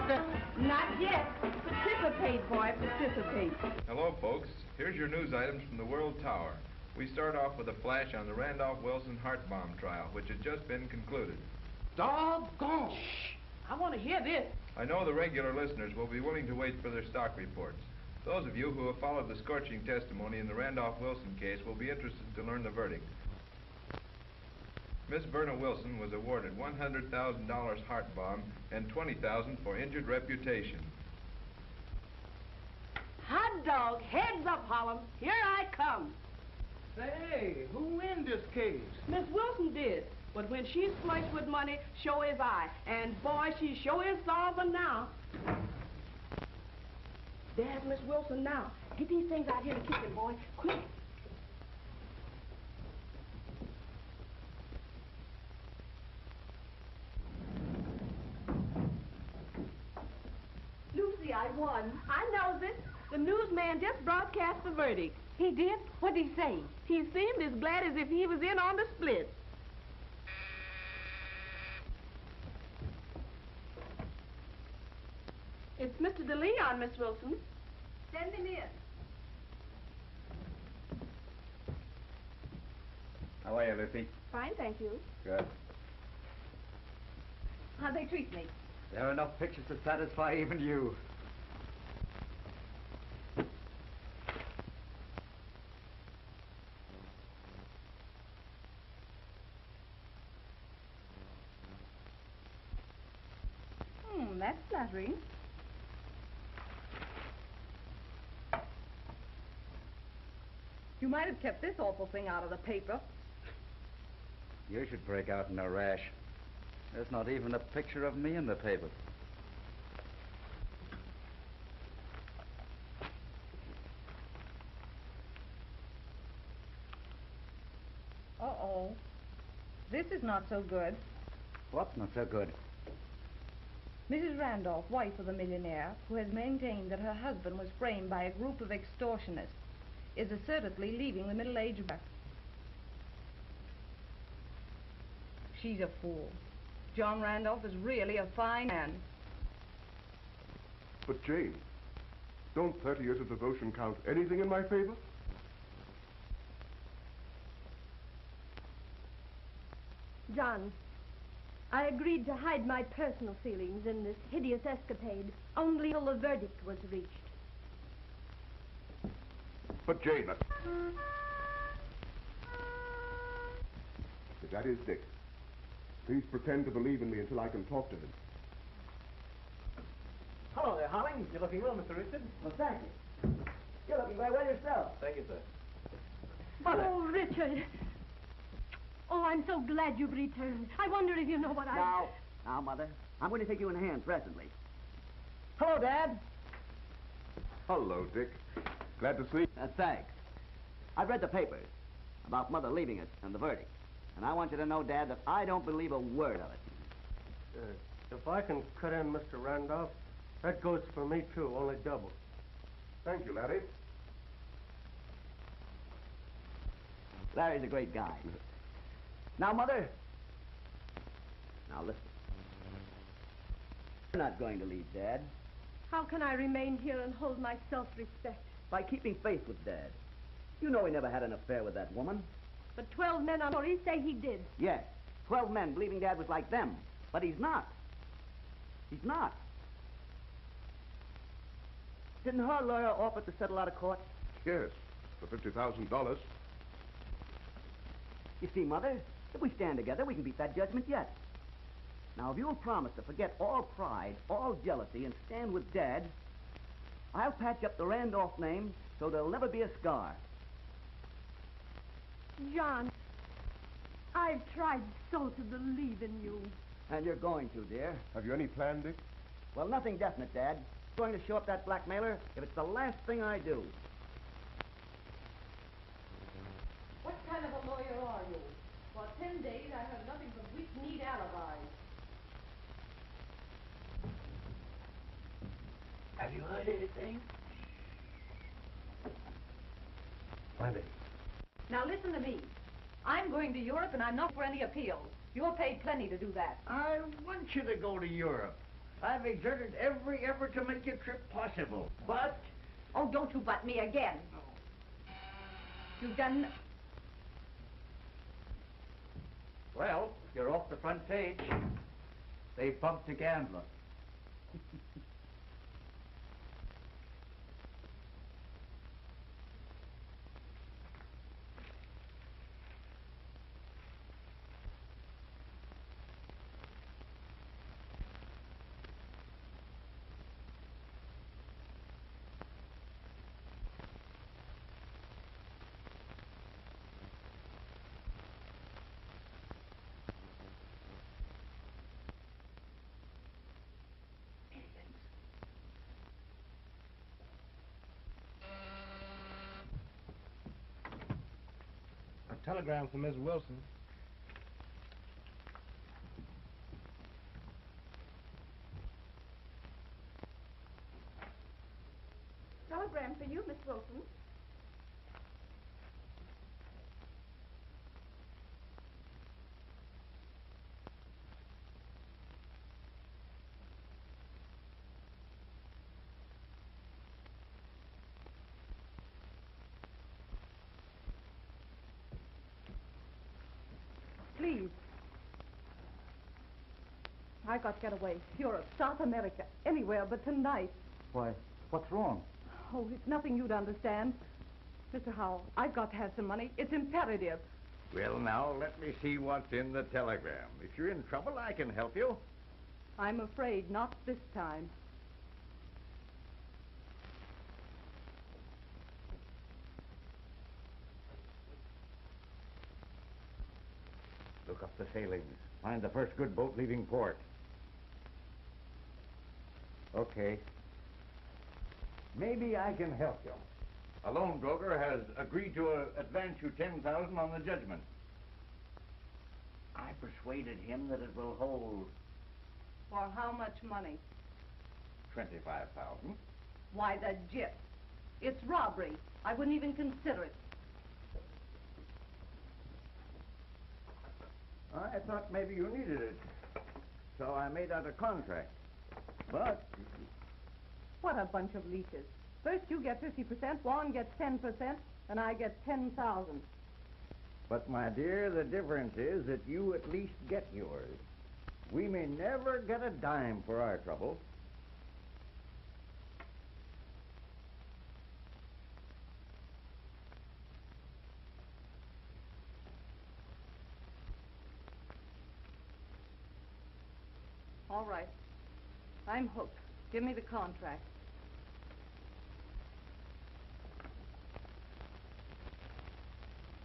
Not yet. Participate, boy, participate. Hello, folks. Here's your news items from the World Tower. We start off with a flash on the Randolph-Wilson heart bomb trial, which has just been concluded. Doggone! Shh! I want to hear this. I know the regular listeners will be willing to wait for their stock reports. Those of you who have followed the scorching testimony in the Randolph-Wilson case will be interested to learn the verdict. Miss Verna Wilson was awarded $100,000 heart bomb and $20,000 for injured reputation. Hot dog, heads up, Holland. Here I come. Say, who win this case? Miss Wilson did. But when she's flushed with money, sure is I. And boy, she sure is solving now. There's Miss Wilson now. Get these things out here in the kitchen, boy. Quick. Lucy, I won. I knows it. The newsman just broadcast the verdict. He did? What'd he say? He seemed as glad as if he was in on the splits. It's Mr. DeLeon, Miss Wilson. Send him in. How are you, Lucy? Fine, thank you. Good. How'd they treat me? There are enough pictures to satisfy even you. That's flattering. You might have kept this awful thing out of the paper. You should break out in a rash. There's not even a picture of me in the paper. Uh-oh. This is not so good. What's not so good? Mrs. Randolph, wife of the millionaire, who has maintained that her husband was framed by a group of extortionists, is assertedly leaving the middle-aged bar. She's a fool. John Randolph is really a fine man. But, Jane, don't 30 years of devotion count anything in my favor? John, I agreed to hide my personal feelings in this hideous escapade only till the verdict was reached. But, Jane, that is Dick. Please pretend to believe in me until I can talk to him. Hello there, Holling. You're looking well, Mr. Richard. Well, thank you. You're looking very well yourself. Thank you, sir. Mother. Oh, Richard. Oh, I'm so glad you've returned. I wonder if you know what Now, Mother. I'm going to take you in hand presently. Hello, Dad. Hello, Dick. Glad to see you. Thanks. I've read the papers about Mother leaving us and the verdict. And I want you to know, Dad, that I don't believe a word of it. If I can cut in, Mr. Randolph, that goes for me, too, only double. Thank you, laddie. Larry's a great guy. Now, Mother. Now, listen. You're not going to leave Dad. How can I remain here and hold my self-respect? By keeping faith with Dad. You know he never had an affair with that woman. But 12 men on jury say he did. Yes. 12 men believing Dad was like them. But he's not. He's not. Didn't her lawyer offer to settle out of court? Yes, for $50,000. You see, Mother, if we stand together, we can beat that judgment yet. Now, if you'll promise to forget all pride, all jealousy, and stand with Dad, I'll patch up the Randolph name so there'll never be a scar. John, I've tried so to believe in you. And you're going to, dear. Have you any plan, Dick? Well, nothing definite, Dad. I'm going to show up that blackmailer if it's the last thing I do. What kind of a lawyer are you? For 10 days, I heard nothing but weak-kneed alibis. Have you heard anything? Plenty. Now listen to me. I'm going to Europe and I'm not for any appeals. You're paid plenty to do that. I want you to go to Europe. I've exerted every effort to make your trip possible, but... Oh, don't you butt me again. You've done... Well, you're off the front page. They bumped a gambler. A telegram from Miss Wilson. Telegram for you, Miss Wilson. Please. I got to get away. Europe, South America, anywhere but tonight. Why, what's wrong? Oh, it's nothing you'd understand. Mr. Howell, I've got to have some money. It's imperative. Well, now, let me see what's in the telegram. If you're in trouble, I can help you. I'm afraid not this time. Look up the sailings. Find the first good boat leaving port. Okay. Maybe I can help you. A loan broker has agreed to advance you $10,000 on the judgment. I persuaded him that it will hold. For how much money? $25,000. Why, the jip. It's robbery. I wouldn't even consider it. I thought maybe you needed it. So I made out a contract. But What a bunch of leeches. First you get 50%, Juan gets 10%, and I get 10,000. But, my dear, the difference is that you at least get yours. We may never get a dime for our trouble. All right. I'm hooked. Give me the contract.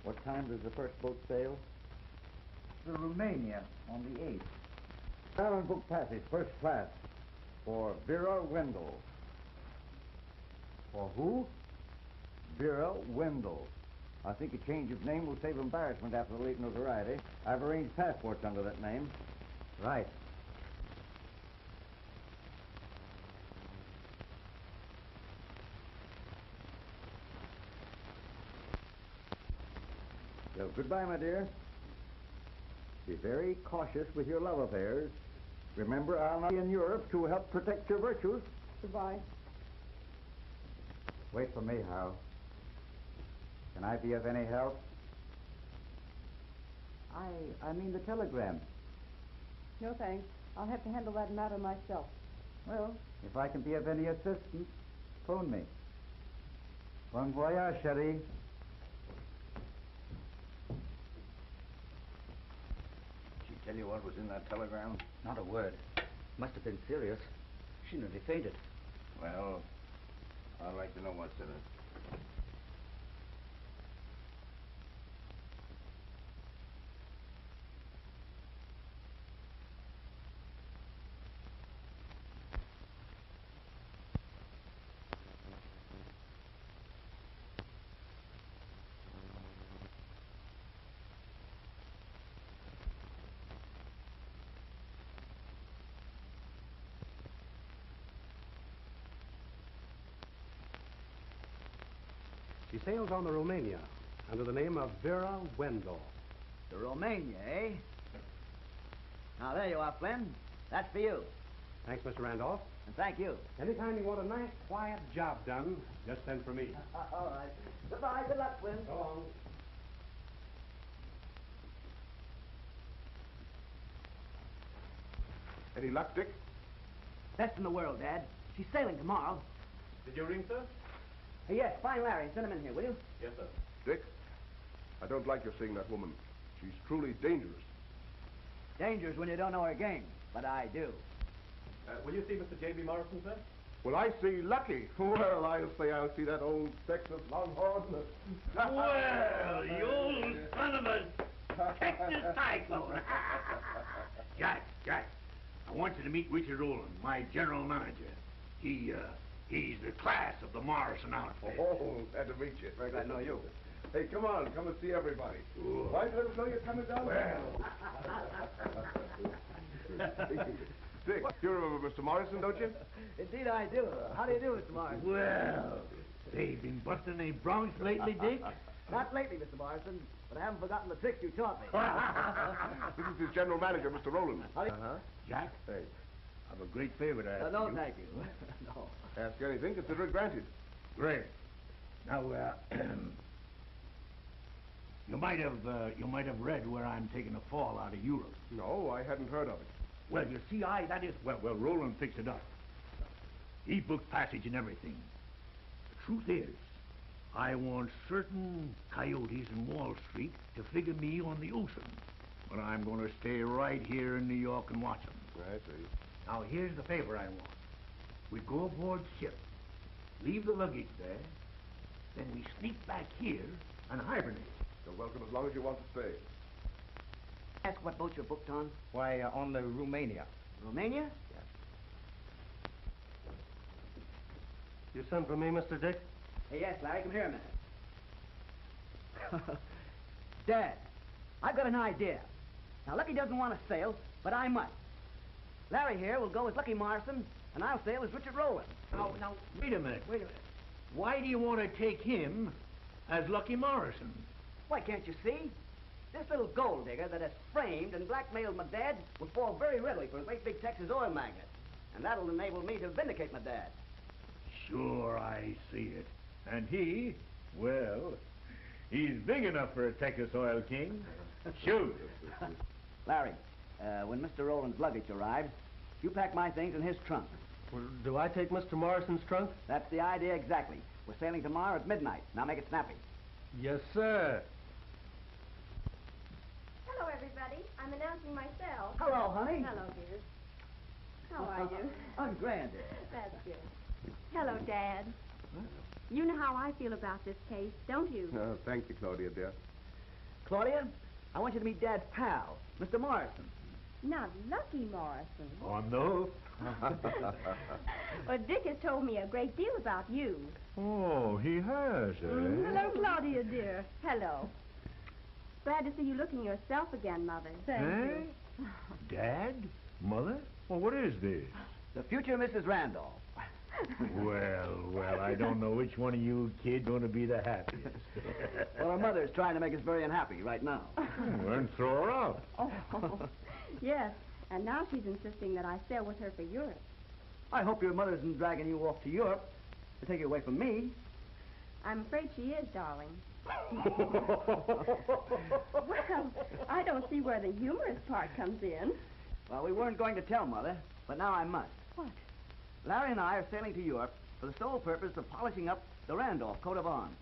What time does the first boat sail? The Romania on the 8th. Down and book passage, first class, for Vera Wendell. For who? Vera Wendell. I think a change of name will save embarrassment after the late notoriety. I've arranged passports under that name. Right. So, goodbye, my dear. Be very cautious with your love affairs. Remember, I'll not be in Europe to help protect your virtues. Goodbye. Wait for me, Hal. Can I be of any help? I mean the telegram. No thanks. I'll have to handle that matter myself. Well, if I can be of any assistance, phone me. Bon voyage, chérie. She tell you what was in that telegram? Not a word. Must have been serious. She nearly fainted. Well, I'd like to know what's in it. She sails on the Romania under the name of Vera Wendell. The Romania, eh? Now, there you are, Flynn. That's for you. Thanks, Mr. Randolph. And thank you. Anytime you want a nice, quiet job done, just send for me. All right. Goodbye. Good luck, Quinn. So long. Any luck, Dick? Best in the world, Dad. She's sailing tomorrow. Did you ring, sir? Hey, yes, find Larry. Send him in here, will you? Yes, sir. Dick, I don't like your seeing that woman. She's truly dangerous. Dangerous when you don't know her game, but I do. Will you see Mr. J.B. Morrison, sir? Well, I see Lucky. Well, I'll say I'll see that old Texas Longhorn. Well, you old son of a Texas cyclone. Jack, I want you to meet Richard Rowland, my general manager. He's the class of the Morrison outfit. Oh, glad to meet you. Very glad to know you. Hey, come on, come and see everybody. Sure. Why let us know you're coming down? Dick, you remember Mr. Morrison, don't you? Indeed I do. How do you do, Mr. Morrison? Well, they've been busting any broncs lately, Dick? Not lately, Mr. Morrison, but I haven't forgotten the tricks you taught me. This is his general manager, Mr. Rowland. Jack, Hey, I've a great favor to ask No, you. thank you. No. ask anything, consider it granted. Great. Now, you might have read where I'm taking a fall out of Europe. No, I hadn't heard of it. Well, you see, well, Roland fixed it up. He booked passage and everything. The truth is, I want certain coyotes in Wall Street to figure me on the ocean. But I'm going to stay right here in New York and watch them. I see. Now, here's the favor I want. We go aboard ship, leave the luggage there, then we sneak back here and hibernate. You're welcome as long as you want to stay. Ask what boat you're booked on. Why, on the Romania. Romania? You sent for me, Mr. Dick? Hey, yes, Larry, come here a minute. Dad, I've got an idea. Now, Lucky doesn't want to sail, but I must. Larry here will go as Lucky Morrison, and I'll sail as Richard Rowland. Now, wait a minute. Why do you want to take him as Lucky Morrison? Why, can't you see? This little gold digger that has framed and blackmailed my dad will fall very readily for a great big Texas oil magnate. And that'll enable me to vindicate my dad. Sure, I see it. And he, well, he's big enough for a Texas oil king. Shoot. Larry, when Mr. Rowland's luggage arrives, you pack my things in his trunk. Well, do I take Mr. Morrison's trunk? That's the idea exactly. We're sailing tomorrow at midnight. Now make it snappy. Yes, sir. Hello, everybody. I'm announcing myself. Hello, honey. Hello, dear. How are you? I'm grand. That's good. Hello, Dad. You know how I feel about this case, don't you? No, thank you, Claudia, dear. Claudia, I want you to meet Dad's pal, Mr. Morrison. Not Lucky Morrison. Oh, no. Well, Dick has told me a great deal about you. Oh, he has, eh? Hello, Claudia, dear. Hello. Glad to see you looking yourself again, Mother. Thank you. Dad? Mother? Well, what is this? The future Mrs. Randolph. Well, I don't know which one of you kids going to be the happiest. Well, her mother's trying to make us very unhappy right now. Well, then throw her out. Oh, yes. And now she's insisting that I sail with her for Europe. I hope your mother isn't dragging you off to Europe to take you away from me. I'm afraid she is, darling. Well, I don't see where the humorous part comes in. Well, we weren't going to tell Mother, but now I must. What? Larry and I are sailing to Europe for the sole purpose of polishing up the Randolph coat of arms.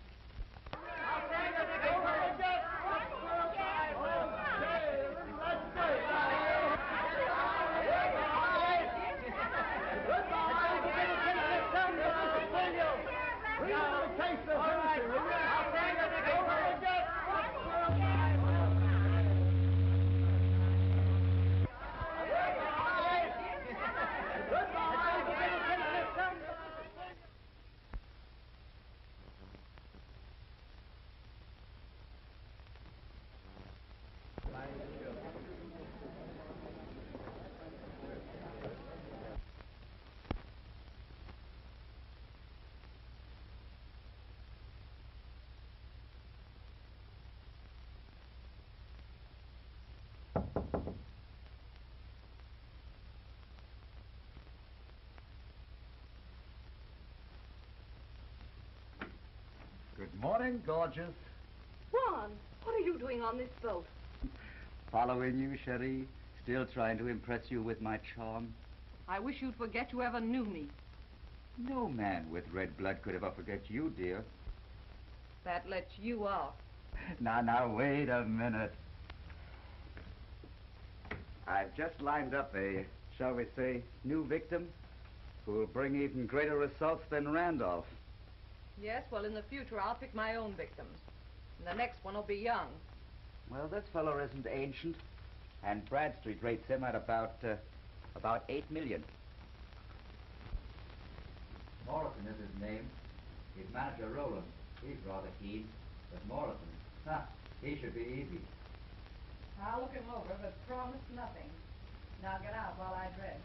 Morning, gorgeous. Juan, what are you doing on this boat? Following you, Cherie. Still trying to impress you with my charm. I wish you'd forget you ever knew me. No man with red blood could ever forget you, dear. That lets you off. Now, wait a minute. I've just lined up a, shall we say, new victim who will bring even greater results than Randolph. Yes, well, in the future, I'll pick my own victims. And the next one will be young. Well, this fellow isn't ancient, and Bradstreet rates him at about $8 million. Morrison is his name. His manager, Roland. He's rather keen, but Morrison, he should be easy. I'll look him over, but promise nothing. Now get out while I dress.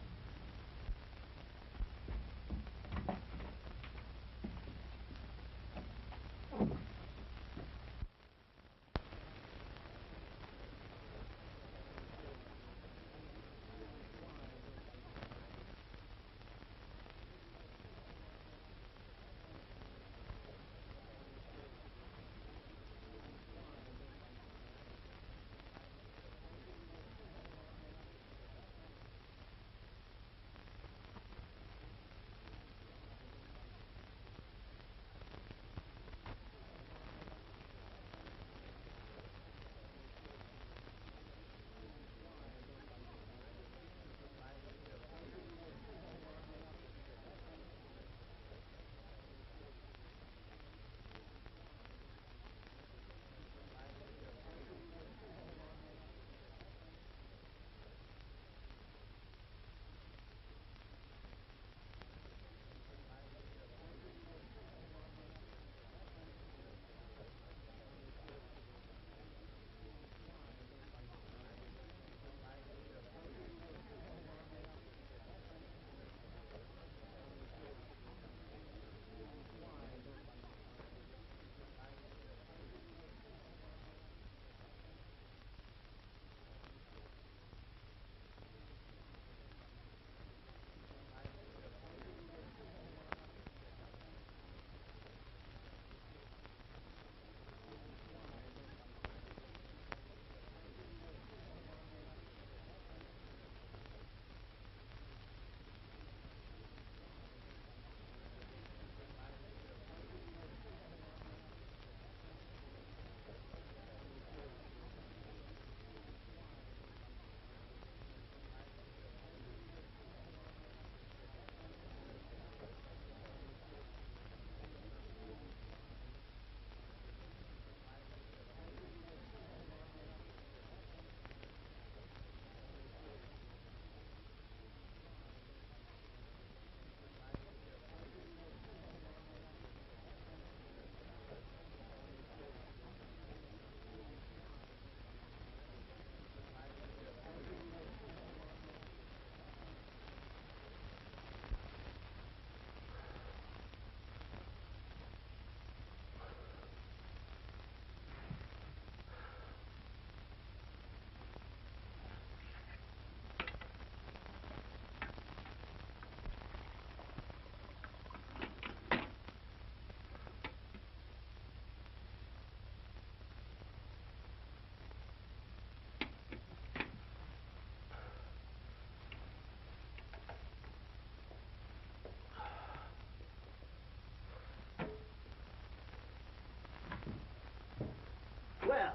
Well,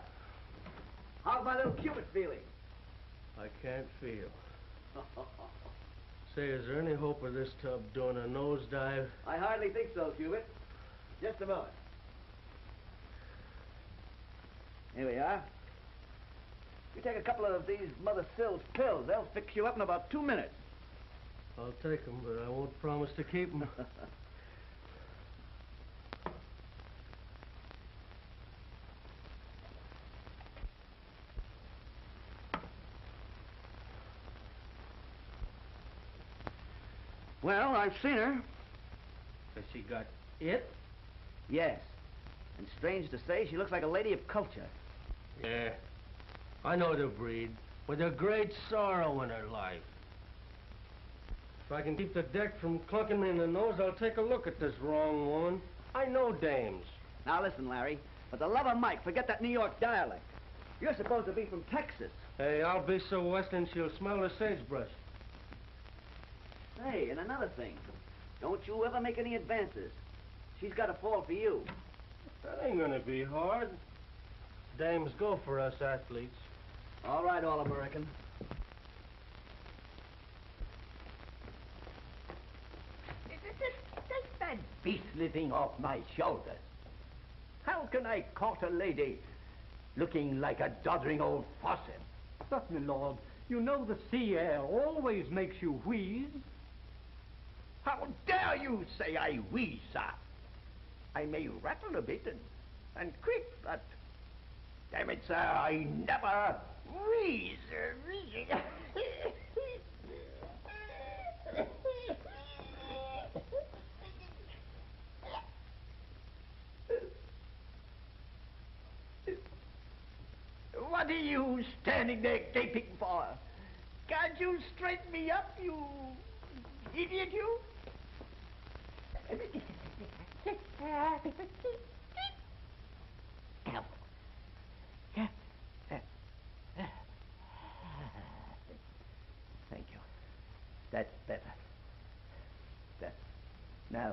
how's my little Cupid feeling? I can't feel. Say, is there any hope of this tub doing a nosedive? I hardly think so, Cupid. Just a moment. Here we are. You take a couple of these Mother Sill's pills. They'll fix you up in about 2 minutes. I'll take them, but I won't promise to keep them. Well, I've seen her. Has she got it? Yes. And strange to say, she looks like a lady of culture. Yeah. I know the breed. With a great sorrow in her life. If I can keep the deck from clunking me in the nose, I'll take a look at this wrong woman. I know dames. Now listen, Larry. For the love of Mike, forget that New York dialect. You're supposed to be from Texas. Hey, I'll be so western she'll smell the sagebrush. Hey, and another thing. Don't you ever make any advances. She's got to fall for you. That ain't gonna be hard. Dames go for us athletes. All right, All-American. Take that beastly thing off my shoulders. How can I court a lady looking like a doddering old faucet? But, my lord, you know the sea air always makes you wheeze. How dare you say I wheeze, sir? I may rattle a bit and quick, but damn it, sir, I never wheeze. What are you standing there gaping for? Can't you straighten me up, you idiot, you? Thank you. That's better. Now,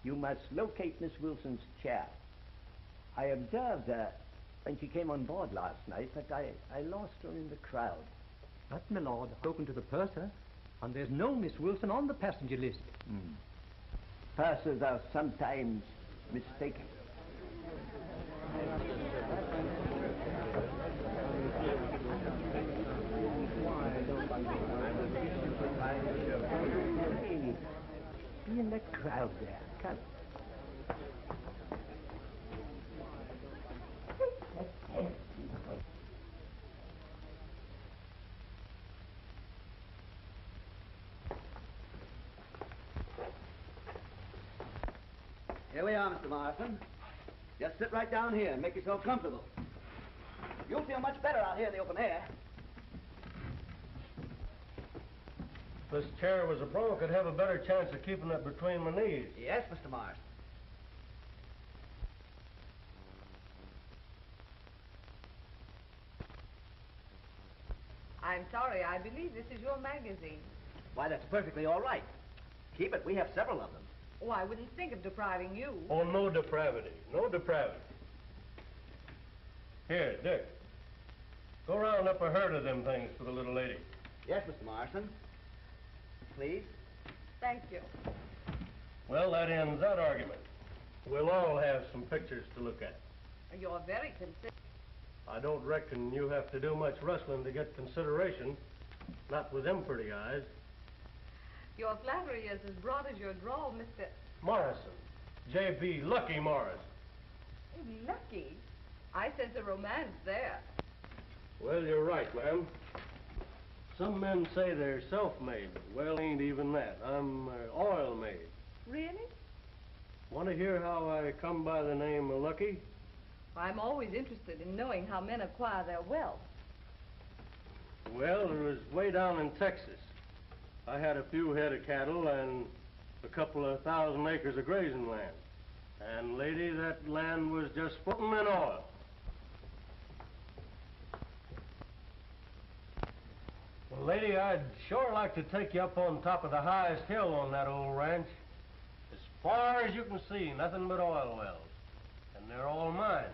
you must locate Miss Wilson's chair. I observed her when she came on board last night, but I lost her in the crowd. But, my lord, I've spoken to the purser, and there's no Miss Wilson on the passenger list. Pursers are sometimes mistaken. Hey, be in the crowd there. Come. Here we are, Mr. Morrison. Just sit right down here and make yourself comfortable. You'll feel much better out here in the open air. If this chair was a bronc, I'd have a better chance of keeping it between my knees. Yes, Mr. Morrison. I'm sorry, I believe this is your magazine. Why, that's perfectly all right. Keep it. We have several of them. Oh, I wouldn't think of depriving you. Oh, no depravity. No depravity. Here, Dick. Go round up a herd of them things for the little lady. Yes, Mr. Morrison. Please. Thank you. Well, that ends that argument. We'll all have some pictures to look at. You're very considerate. I don't reckon you have to do much rustling to get consideration. Not with them pretty eyes. Your flattery is as broad as your drawl, Mr. Morrison. J.B. Lucky Morrison. Lucky? I sense a romance there. Well, you're right, ma'am. Some men say they're self-made. Well, ain't even that. I'm oil-made. Really? Want to hear how I come by the name of Lucky? I'm always interested in knowing how men acquire their wealth. Well, it was way down in Texas. I had a few head of cattle and a couple of 1,000 acres of grazing land. And, lady, that land was just floating in oil. Well, lady, I'd sure like to take you up on top of the highest hill on that old ranch. As far as you can see, nothing but oil wells. And they're all mine.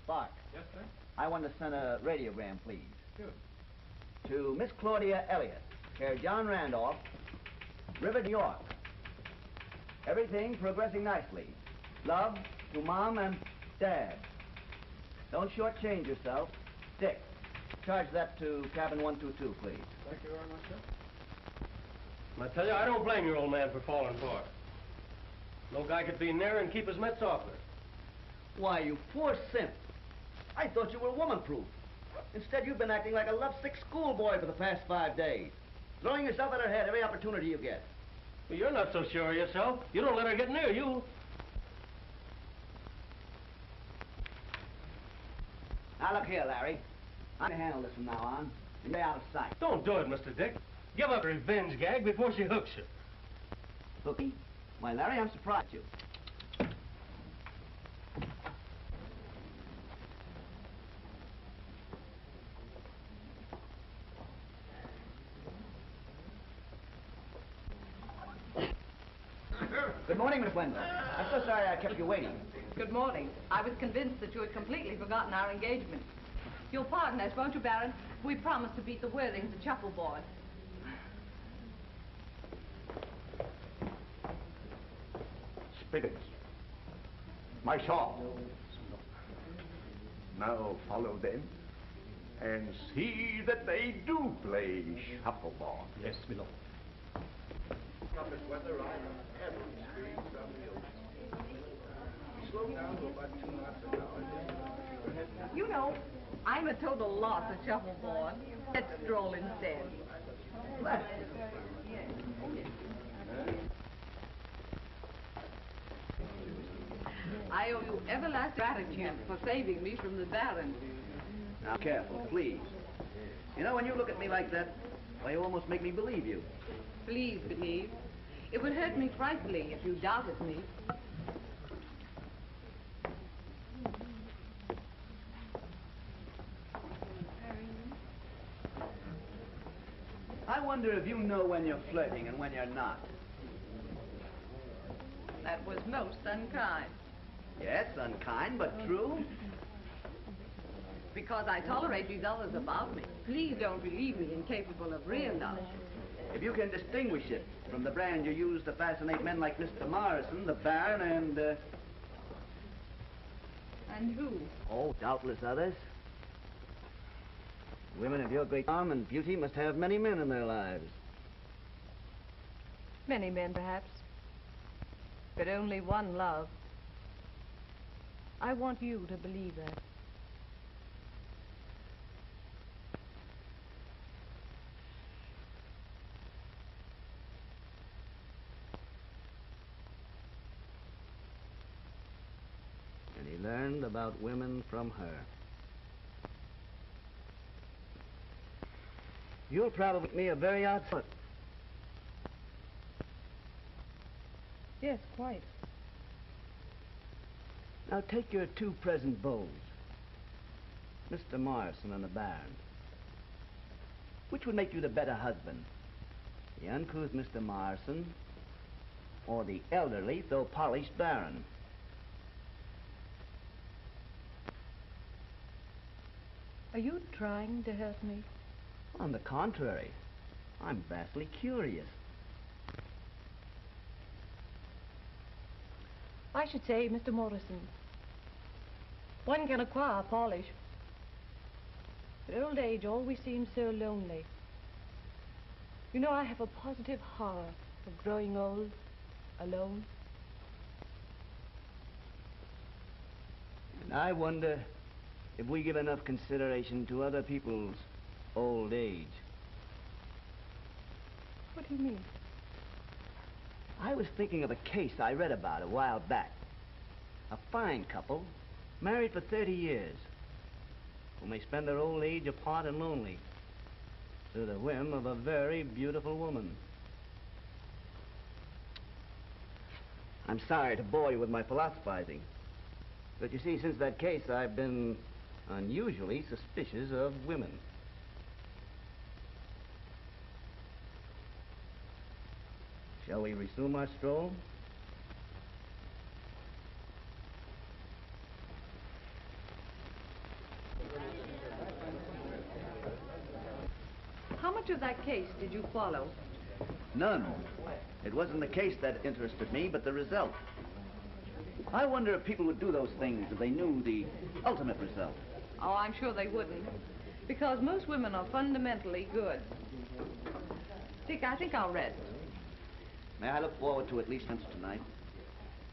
Bart. Yes, sir? I want to send a radiogram, please. Sure. To Miss Claudia Elliott, care John Randolph, River, New York. Everything progressing nicely. Love to Mom and Dad. Don't shortchange yourself. Dick, charge that to cabin 122, please. Thank you very much, sir. I tell you, I don't blame your old man for falling for it. No guy could be near and keep his mitts off her. Why, you poor simp. I thought you were woman-proof. Instead, you've been acting like a lovesick schoolboy for the past 5 days. Throwing yourself at her head every opportunity you get. Well, you're not so sure of yourself. You don't let her get near you. Now, look here, Larry. I'm going to handle this from now on. and lay out of sight. Don't do it, Mr. Dick. Give up a revenge gag before she hooks you. Hooky? Why, Larry, I'm surprised at you. Good morning, Miss Wendell. I'm so sorry I kept you waiting. Good morning. I was convinced that you had completely forgotten our engagement. You'll pardon us, won't you, Baron? We promised to beat the Worthings at shuffleboard. Spirits. My shawl. Now follow them and see that they do play shuffleboard. Yes, my lord. Compass weather on Edward Street from the ocean. Slow down to about 2 knots an hour. You know, I'm a total loss at shuffleboard. Let's stroll instead. I owe you everlasting gratitude for saving me from the Baron. Now, careful, please. You know, when you look at me like that, why, you almost make me believe you. Please believe. It would hurt me frightfully if you doubted me. I wonder if you know when you're flirting and when you're not. That was most unkind. Yes, unkind, but true. Because I tolerate these others about me. Please don't believe me incapable of real love. If you can distinguish it from the brand you use to fascinate men like Mr. Morrison, the Baron, and... And who? Oh, doubtless others. Women of your great charm and beauty must have many men in their lives. Many men, perhaps. But only one love. I want you to believe that. And he learned about women from her. You're probably me a very odd sort. Yes, quite. Now take your two present beaux, Mr. Morrison and the Baron. Which would make you the better husband? The uncouth Mr. Morrison or the elderly though polished Baron? Are you trying to hurt me? On the contrary, I'm vastly curious. I should say, Mr. Morrison, one can acquire polish, but old age always seems so lonely. You know, I have a positive horror of growing old, alone. And I wonder if we give enough consideration to other people's old age. What do you mean? I was thinking of a case I read about a while back. A fine couple, married for 30 years, who may spend their old age apart and lonely, through the whim of a very beautiful woman. I'm sorry to bore you with my philosophizing, but you see, since that case, I've been unusually suspicious of women. Shall we resume our stroll? How much of that case did you follow? None. It wasn't the case that interested me, but the result. I wonder if people would do those things if they knew the ultimate result. Oh, I'm sure they wouldn't. Because most women are fundamentally good. Dick, I think I'll rest. May I look forward to at least once tonight?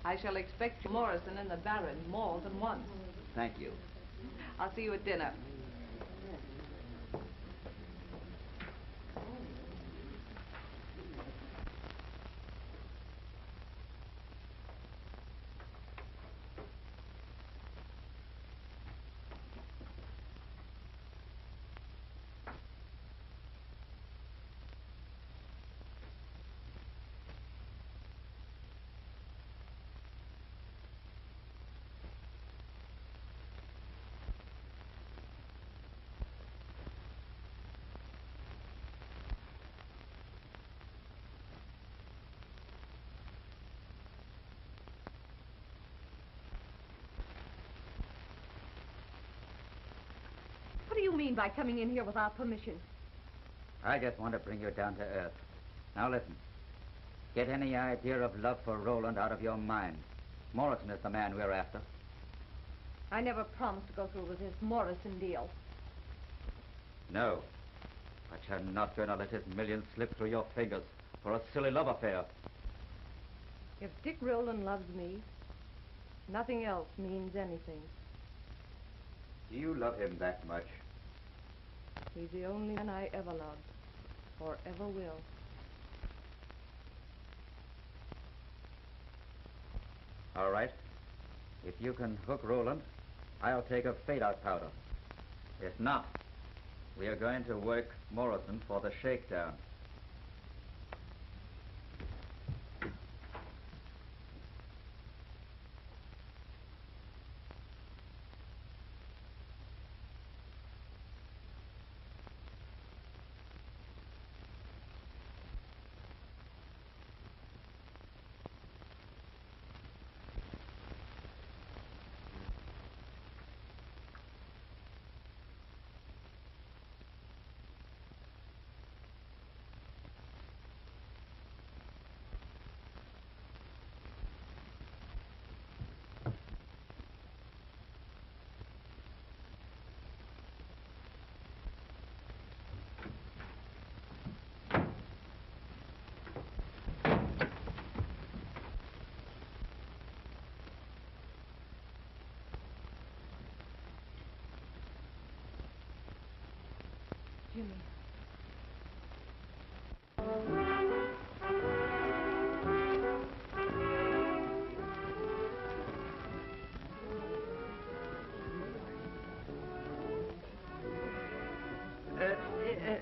I shall expect Morrison and the Baron more than once. Thank you. I'll see you at dinner. mean by coming in here without permission? I just want to bring you down to earth. Now listen. Get any idea of love for Roland out of your mind. Morrison is the man we're after. I never promised to go through with this Morrison deal. No. But you're not going to let his millions slip through your fingers for a silly love affair. If Dick Rowland loves me, nothing else means anything. Do you love him that much? He's the only man I ever loved, or ever will. All right. If you can hook Roland, I'll take a fade-out powder. If not, we are going to work Morrison for the shakedown. Jimmy.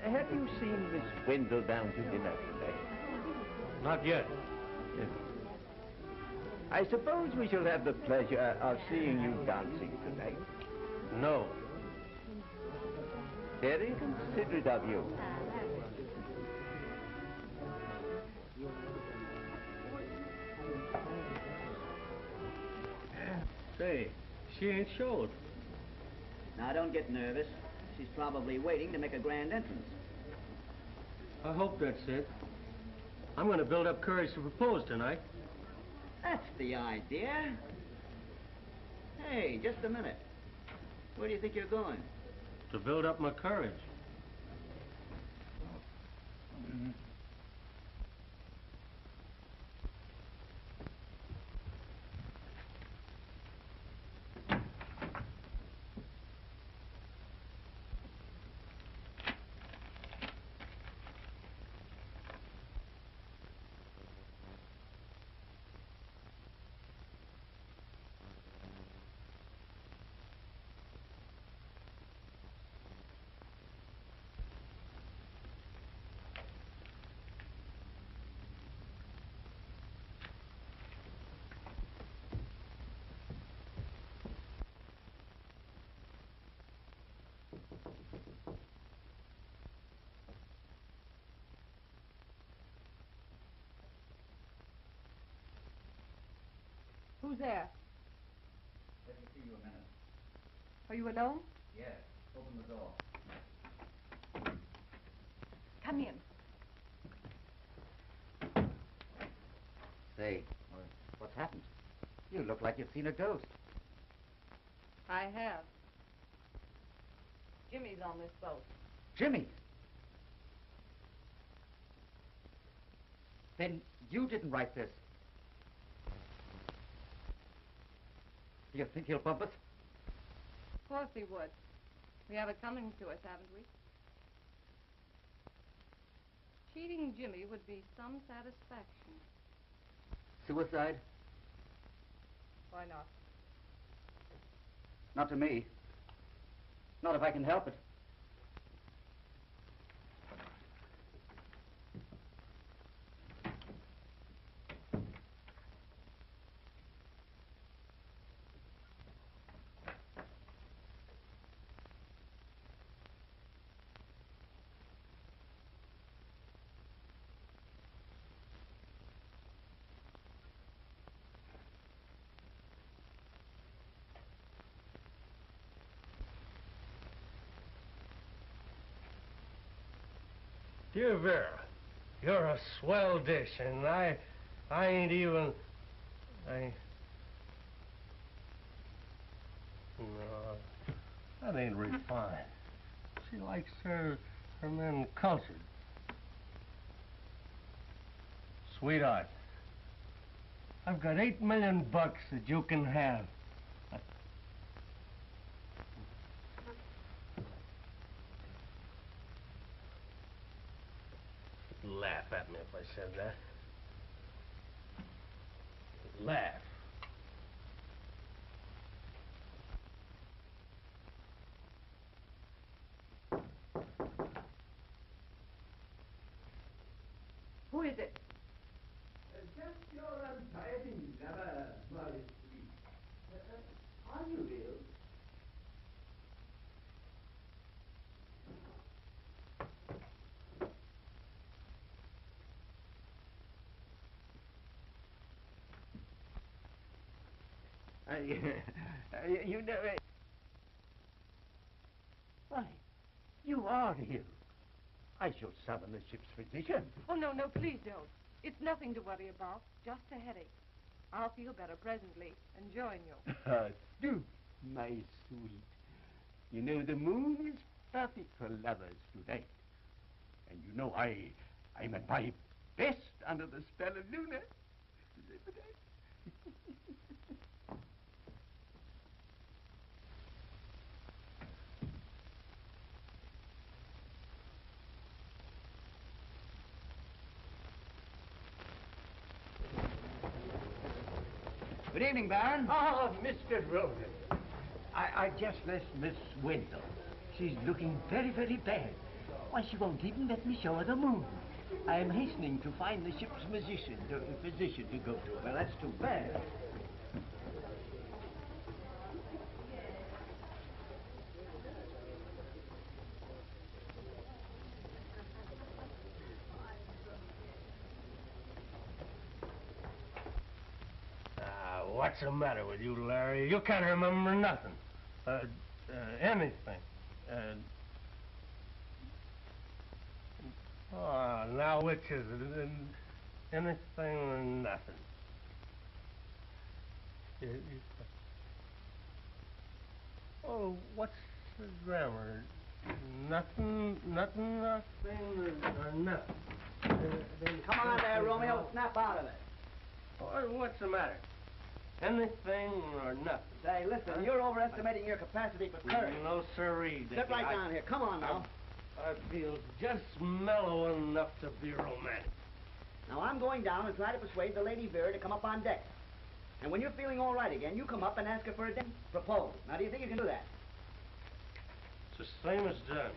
Have you seen Miss Wendell down to dinner today? Not yet. I suppose we shall have the pleasure of seeing you dancing tonight. No. Very considerate of you. Say, she ain't showed. Now, don't get nervous. She's probably waiting to make a grand entrance. I hope that's it. I'm going to build up courage to propose tonight. That's the idea. Hey, just a minute. Where do you think you're going? To build up my courage. Who's there? Let me see you a minute. Are you alone? Yes. Open the door. Come in. Say, what's happened? You look like you've seen a ghost. I have. Jimmy's on this boat. Jimmy! Then you didn't write this. Do you think he'll bump us? Of course he would. We have it coming to us, haven't we? Cheating Jimmy would be some satisfaction. Suicide? Why not? Not to me. Not if I can help it. Dear Vera, you're a swell dish, and I ain't even... No, that ain't refined. She likes her men cultured. Sweetheart, I've got $8 million that you can have. Laugh at me if I said that. Laugh. Who is it? Just your untidy lover, my sweet. Are you ill? You know, why, you are ill. I shall summon the ship's physician. Oh, no, please don't. It's nothing to worry about, just a headache. I'll feel better presently and join you. Do, my sweet. You know, the moon is perfect for lovers tonight. And you know, I'm at my best under the spell of Luna. Good evening, Baron. Ah, Mr. Roland. I just left Miss Wendell. She's looking very, very bad. Why, she won't even let me show her the moon. I am hastening to find the ship's physician to go to. Well, that's too bad. What's the matter with you, Larry? You can't remember nothing. Anything. Now which is it? Anything or nothing? Oh, what's the grammar? Nothing, or nothing. Come on there, Romeo. Snap out of it. What's the matter? Anything or nothing? Say, listen, you're overestimating your capacity for courage. No, sirree. Sit right down here. Come on now. I feel just mellow enough to be romantic. Now, I'm going down and try to persuade the Lady Vera to come up on deck. And when you're feeling all right again, you come up and ask her for a date. Propose. Now, do you think you can do that? It's the same as done.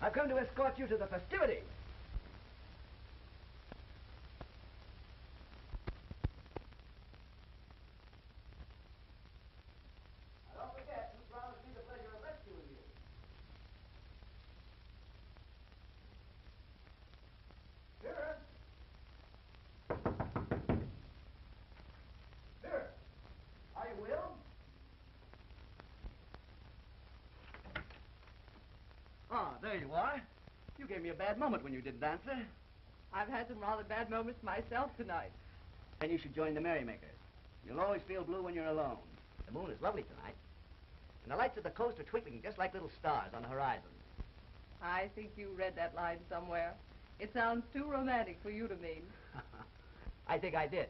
I've come to escort you to the festivities. Now, don't forget, you promised me the pleasure of rescuing you. Vera! Ah, there you are. You gave me a bad moment when you didn't answer. I've had some rather bad moments myself tonight. Then you should join the merrymakers. You'll always feel blue when you're alone. The moon is lovely tonight. And the lights of the coast are twinkling just like little stars on the horizon. I think you read that line somewhere. It sounds too romantic for you to mean. I think I did.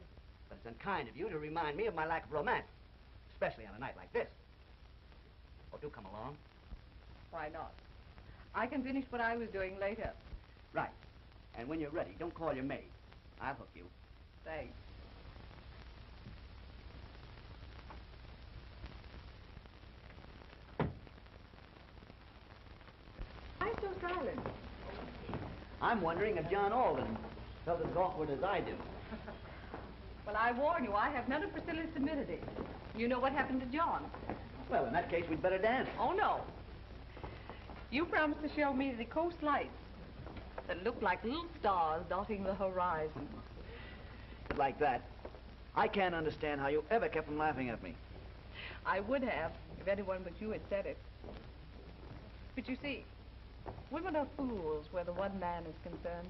But it's unkind of you to remind me of my lack of romance. Especially on a night like this. Oh, do come along. Why not? I can finish what I was doing later. Right. And when you're ready, don't call your maid. I'll hook you. Thanks. Why so silent? I'm wondering if John Alden felt as awkward as I do. Well, I warn you, I have none of Priscilla's timidity. You know what happened to John. Well, in that case, we'd better dance. Oh, no. You promised to show me the coast lights that look like little stars dotting the horizon. Like that. I can't understand how you ever kept from laughing at me. I would have, if anyone but you had said it. But you see, women are fools where the one man is concerned.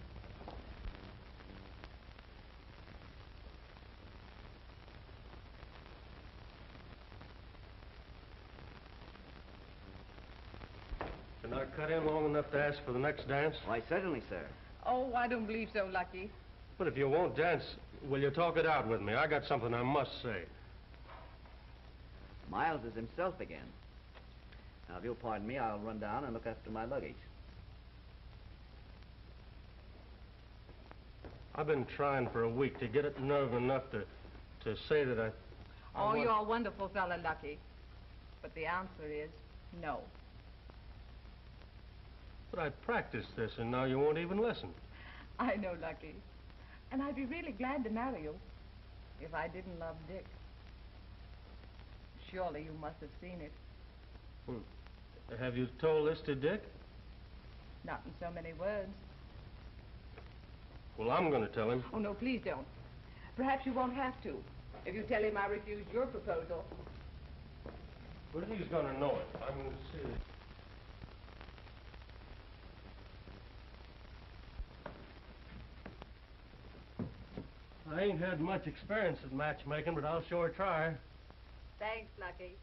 Can I cut in long enough to ask for the next dance? Why, certainly, sir. Oh, I don't believe so, Lucky. But if you won't dance, will you talk it out with me? I got something I must say. Miles is himself again. Now, if you'll pardon me, I'll run down and look after my luggage. I've been trying for a week to get it nerve enough to say that I Oh, you're a wonderful fella, Lucky. But the answer is no. But I practiced this, and now you won't even listen. I know, Lucky. And I'd be really glad to marry you if I didn't love Dick. Surely you must have seen it. Well, have you told this to Dick? Not in so many words. Well, I'm going to tell him. Oh, no, please don't. Perhaps you won't have to if you tell him I refused your proposal. But he's going to know it. I'm going to see it. I ain't had much experience at matchmaking, but I'll sure try. Thanks, Lucky.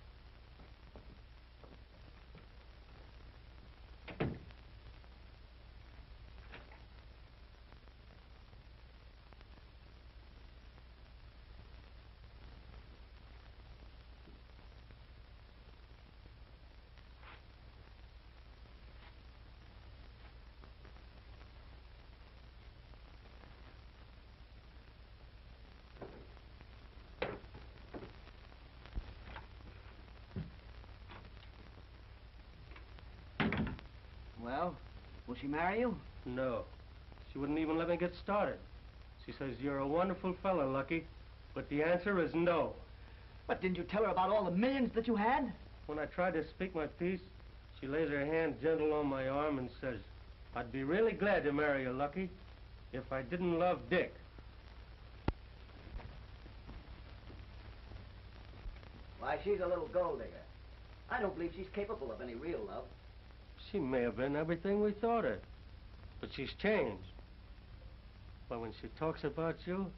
Well, will she marry you? No. She wouldn't even let me get started. She says, you're a wonderful fellow, Lucky, but the answer is no. But didn't you tell her about all the millions that you had? When I tried to speak my piece, she lays her hand gentle on my arm and says, I'd be really glad to marry you, Lucky, if I didn't love Dick. Why, she's a little gold digger. I don't believe she's capable of any real love. She may have been everything we thought her, but she's changed. But when she talks about you,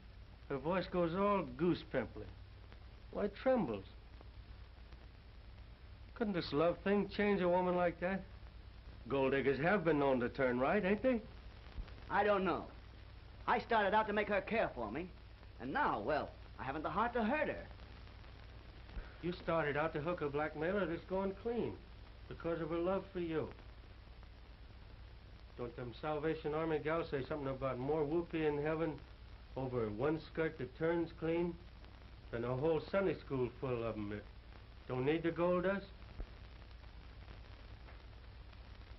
her voice goes all goose-pimply. Why, it trembles. Couldn't this love thing change a woman like that? Gold diggers have been known to turn right, ain't they? I don't know. I started out to make her care for me, and now, well, I haven't the heart to hurt her. You started out to hook a blackmailer that's gone clean because of her love for you. Don't them Salvation Army gals say something about more whoopee in heaven over one skirt that turns clean than a whole Sunday school full of them? It don't need the gold dust?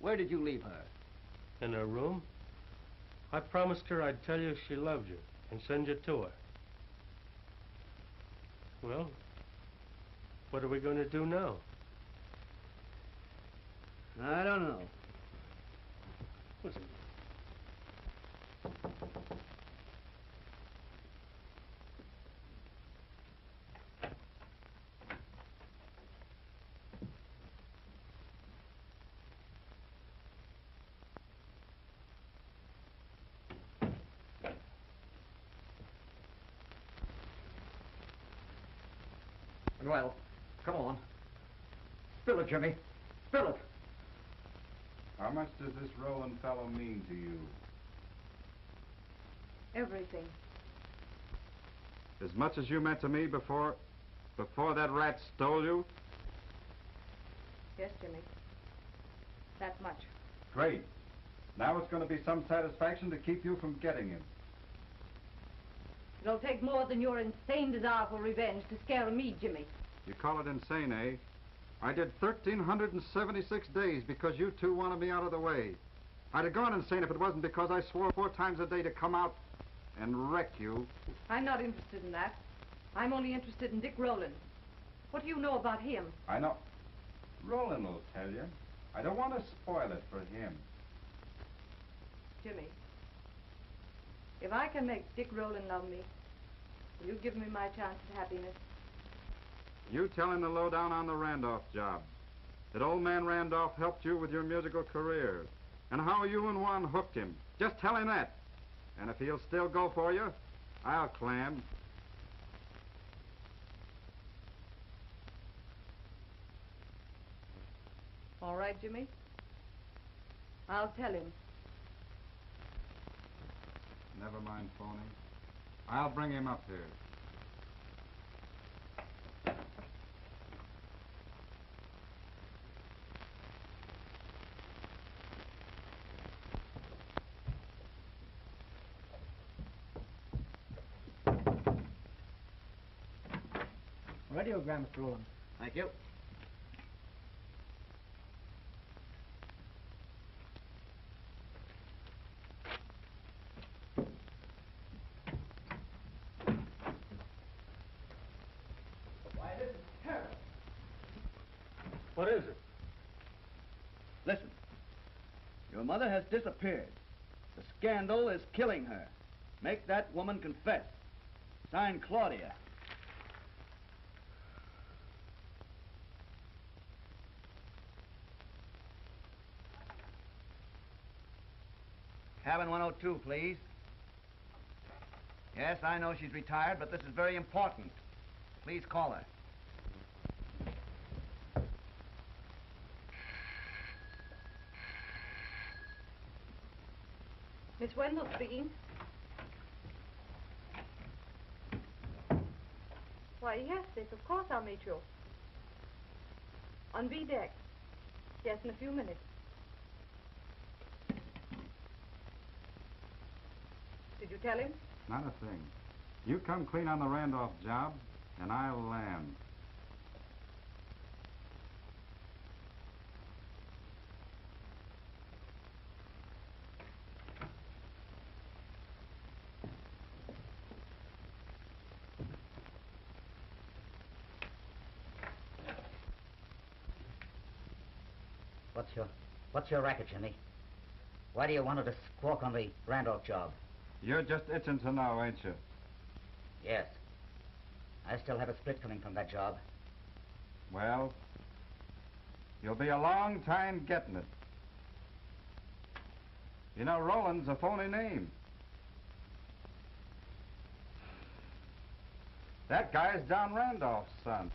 Where did you leave her? In her room. I promised her I'd tell you she loved you and send you to her. Well, what are we going to do now? I don't know. Listen. Well, come on. Spill it, Jimmy. Spill it. How much does this Roland fellow mean to you? Everything. As much as you meant to me before that rat stole you? Yes, Jimmy. That much. Great. Now it's going to be some satisfaction to keep you from getting him. It'll take more than your insane desire for revenge to scare me, Jimmy. You call it insane, eh? I did 1,376 days because you two wanted me out of the way. I'd have gone insane if it wasn't because I swore 4 times a day to come out and wreck you. I'm not interested in that. I'm only interested in Dick Rowland. What do you know about him? I know. Roland will tell you. I don't want to spoil it for him. Jimmy, if I can make Dick Rowland love me, will you give me my chance at happiness? You tell him the lowdown on the Randolph job. That old man Randolph helped you with your musical career. And how you and Juan hooked him. Just tell him that. And if he'll still go for you, I'll clam. All right, Jimmy. I'll tell him. Never mind phoning. I'll bring him up here. Radiogram, Mr. Roland. Thank you. Why, this is terrible. What is it? Listen. Your mother has disappeared. The scandal is killing her. Make that woman confess. Signed, Claudia. Cabin 102, please. Yes, I know she's retired, but this is very important. Please call her. Miss Wendell speaking. Why, yes, Dick, of course I'll meet you. On B deck. Yes, in a few minutes. Did you tell him? Not a thing. You come clean on the Randolph job, and I'll land. What's your racket, Jimmy? Why do you want her to squawk on the Randolph job? You're just itching to know, ain't you? Yes. I still have a split coming from that job. Well, you'll be a long time getting it. You know, Roland's a phony name. That guy's John Randolph's son.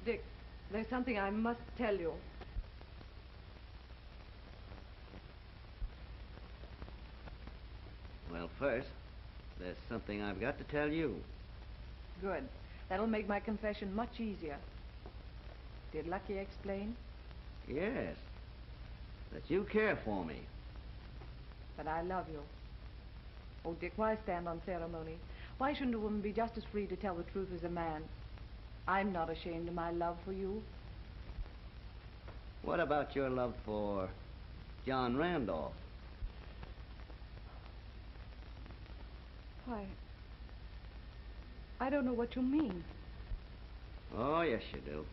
Dick, there's something I must tell you. first, there's something I've got to tell you. Good. That'll make my confession much easier. Did Lucky explain? Yes. That you care for me. But I love you. Oh, Dick, why stand on ceremony? Why shouldn't a woman be just as free to tell the truth as a man? I'm not ashamed of my love for you. What about your love for John Randolph? Why, I don't know what you mean. Oh, yes, you do.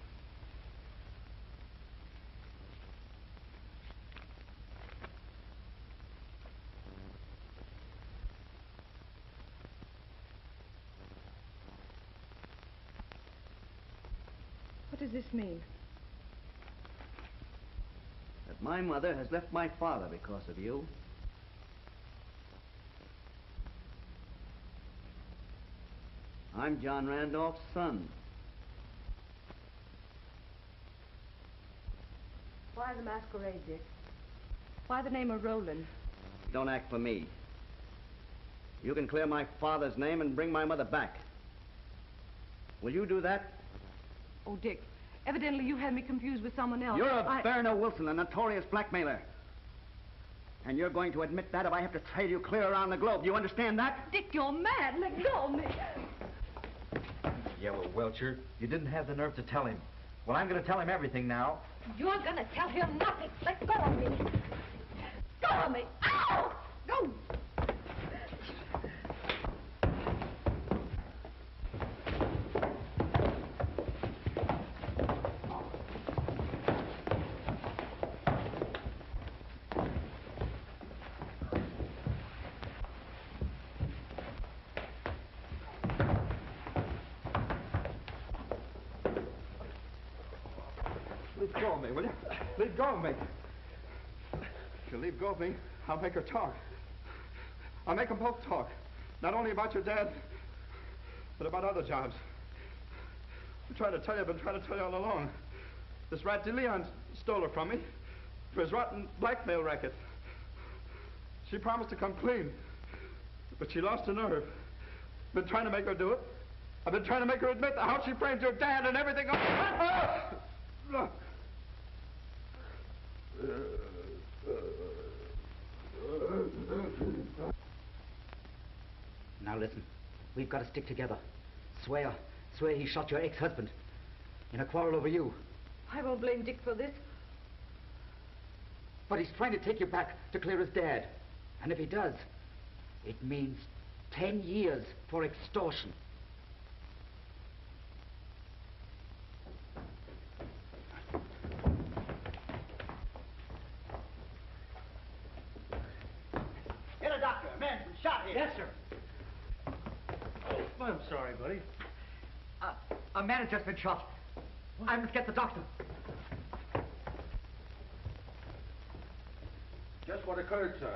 What does this mean? That my mother has left my father because of you. I'm John Randolph's son. Why the masquerade, Dick? Why the name of Roland? Don't act for me. You can clear my father's name and bring my mother back. Will you do that? Oh, Dick, evidently you had me confused with someone else. You're a Verna Wilson, a notorious blackmailer. And you're going to admit that if I have to trail you clear around the globe. You understand that? Dick, you're mad. Let go of me. Yellow Welcher, you didn't have the nerve to tell him. Well, I'm going to tell him everything now. You're gonna tell him nothing. Let go of me. Go of me. Ow! Go! Leave go of me, will you? Leave go of me. If you leave go of me, I'll make her talk. I'll make them both talk. Not only about your dad, but about other jobs. I've been trying to tell you all along. This rat DeLeon stole her from me for his rotten blackmail racket. She promised to come clean, but she lost her nerve. I've been trying to make her do it. I've been trying to make her admit how she framed your dad and everything else. Look. Now listen, we've got to stick together. Swear he shot your ex-husband in a quarrel over you. I won't blame Dick for this. But he's trying to take you back to clear his dad. And if he does, it means 10 years for extortion. Get a doctor. A man's been shot here. Yes, sir. I'm sorry, buddy. A man has just been shot. I must get the doctor. Just what occurred, sir.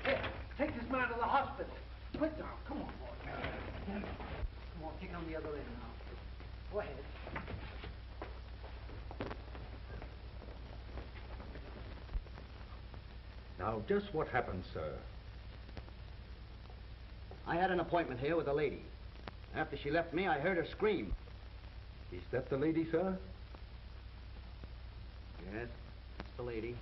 Hey, take this man to the hospital. Quick now. Come on, boy. Come on, kick on the other end now. Go ahead. Now, just what happened, sir? I had an appointment here with a lady. After she left me, I heard her scream. Is that the lady, sir? Yes, it's the lady.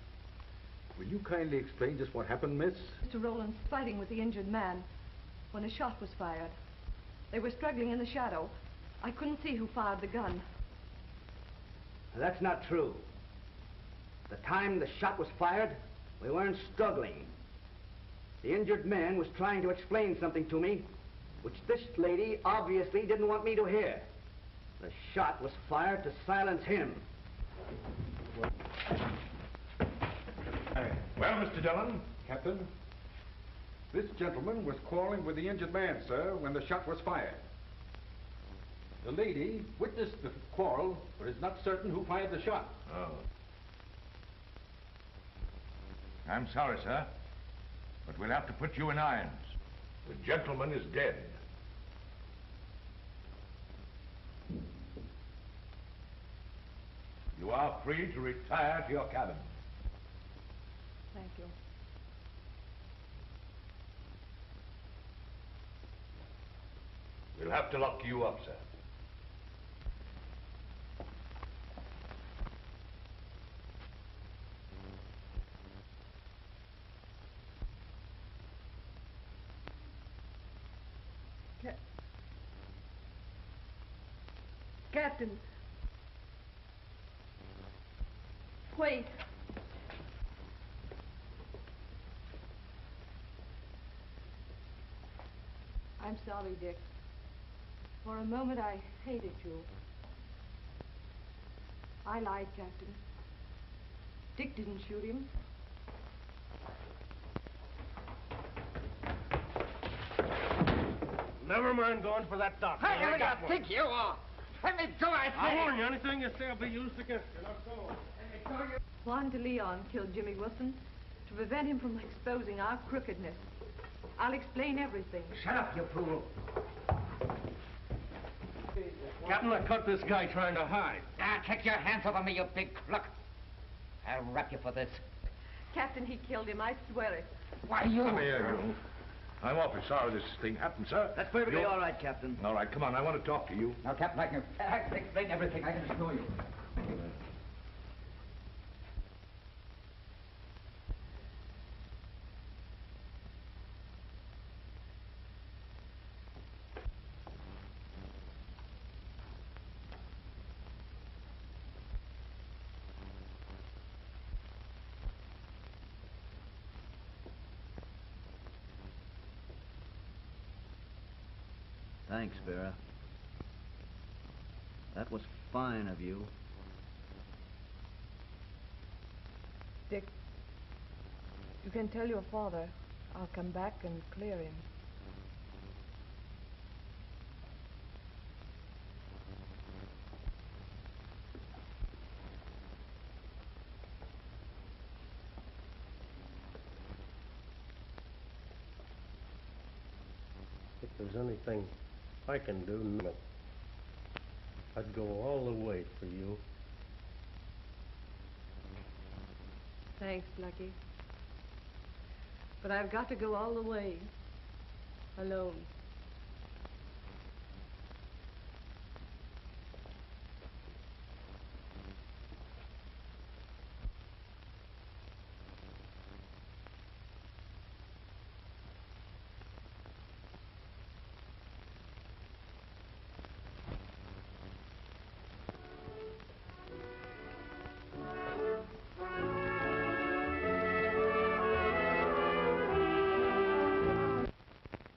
Will you kindly explain just what happened, miss? Mr. Rowland's fighting with the injured man when a shot was fired. They were struggling in the shadow. I couldn't see who fired the gun. That's not true. The time the shot was fired, we weren't struggling. The injured man was trying to explain something to me, which this lady obviously didn't want me to hear. The shot was fired to silence him. Well, Mr. Dillon, Captain, this gentleman was quarreling with the injured man, sir, when the shot was fired. The lady witnessed the quarrel, but is not certain who fired the shot. Oh. I'm sorry, sir, but we'll have to put you in irons. The gentleman is dead. You are free to retire to your cabin. Thank you. We'll have to lock you up, sir. Captain. Wait. I'm sorry, Dick. For a moment, I hated you. I lied, Captain. Dick didn't shoot him. Never mind going for that doctor. Hey, who do you think you are? Let me go, I I say! warn you, anything you say will be used against you. Now go. Juan de Leon killed Jimmy Wilson to prevent him from exposing our crookedness. I'll explain everything. Shut up, you fool. Captain, I caught this guy trying to hide. Ah, take your hands off of me, you big crook. I'll rap you for this. Captain, he killed him. I swear it. Why, you... Come here, you. I'm awfully sorry this thing happened, sir. That's perfectly all right, Captain. All right, come on. I want to talk to you. Now, Captain, I can explain everything. I can show you. Thanks, Vera. That was fine of you. Dick, you can tell your father I'll come back and clear him. If there's anything I can do, no. I'd go all the way for you. Thanks, Blackie. But I've got to go all the way. Alone.